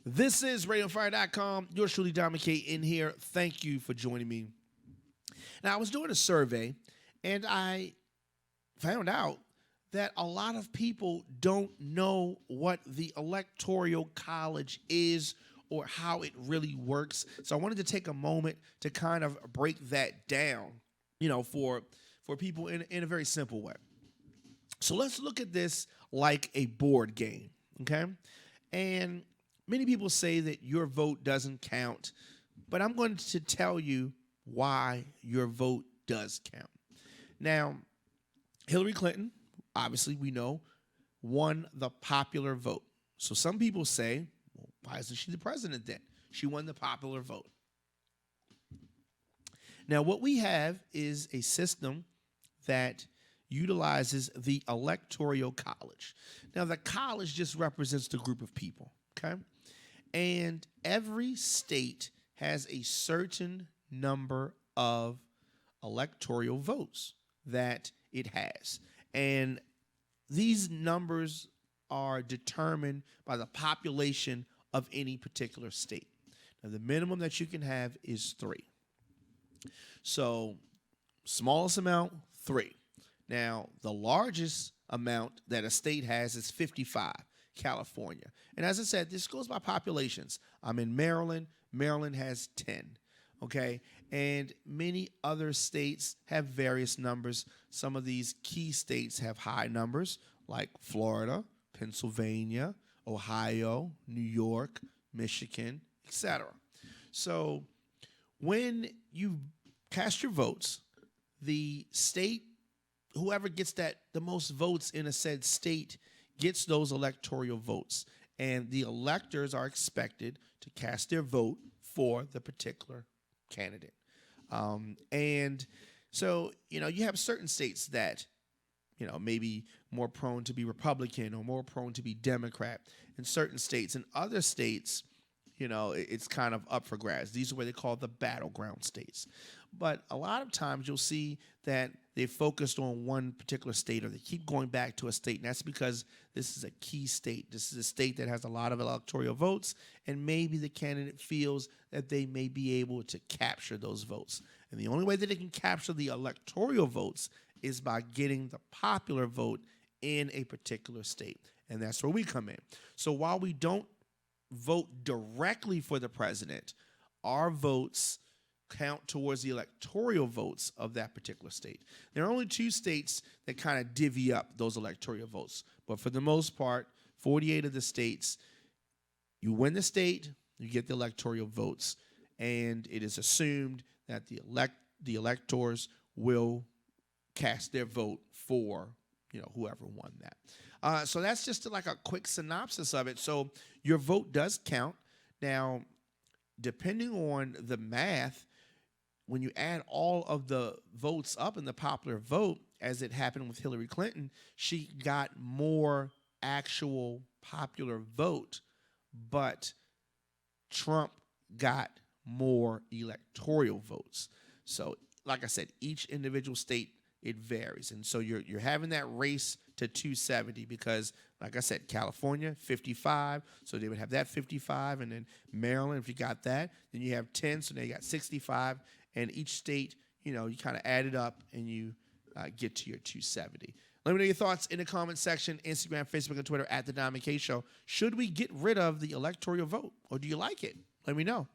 This is RadioFire.com. Yours truly, Don McKay, in here. Thank you for joining me. Now, I was doing a survey, and I found out that a lot of people don't know what the Electoral College is or how it really works. So I wanted to take a moment to kind of break that down, for people in a very simple way. So let's look at this like a board game, okay? And many people say that your vote doesn't count, but I'm going to tell you why your vote does count. Now, Hillary Clinton, obviously we know, won the popular vote. So some people say, well, why isn't she the president then? She won the popular vote. Now, what we have is a system that utilizes the Electoral College. Now, the college just represents the group of people, okay? And every state has a certain number of electoral votes that it has. And these numbers are determined by the population of any particular state. Now, the minimum that you can have is 3. So, smallest amount, 3. Now, the largest amount that a state has is 55, California. And as I said, this goes by populations. I'm in Maryland. Maryland has 10, okay? And many other states have various numbers. Some of these key states have high numbers, like Florida, Pennsylvania, Ohio, New York, Michigan, etc. So when you cast your votes, the state, whoever gets the most votes in a said state gets those electoral votes. And the electors are expected to cast their vote for the particular candidate. And so, you have certain states that, maybe more prone to be Republican or more prone to be Democrat in certain states. In other states, it's kind of up for grabs. These are what they call the battleground states. But a lot of times you'll see that they focused on one particular state or they keep going back to a state. And that's because this is a key state. This is a state that has a lot of electoral votes, and maybe the candidate feels that they may be able to capture those votes. And the only way that they can capture the electoral votes is by getting the popular vote in a particular state. And that's where we come in. So while we don't vote directly for the president, our votes count towards the electoral votes of that particular state. There are only 2 states that kind of divvy up those electoral votes. But for the most part, 48 of the states, you win the state, you get the electoral votes, and it is assumed that the electors will cast their vote for whoever won that. So that's just like a quick synopsis of it. So your vote does count. Now, depending on the math, when you add all of the votes up in the popular vote, as it happened with Hillary Clinton, she got more actual popular vote, but Trump got more electoral votes. So, like I said, each individual state, it varies. And so you're having that race to 270 because, like I said, California, 55. So they would have that 55. And then Maryland, if you got that, then you have 10. So now you got 65. And each state, you kind of add it up and you get to your 270. Let me know your thoughts in the comment section, Instagram, Facebook, and Twitter at The Don McKay Show. Should we get rid of the electoral vote or do you like it? Let me know.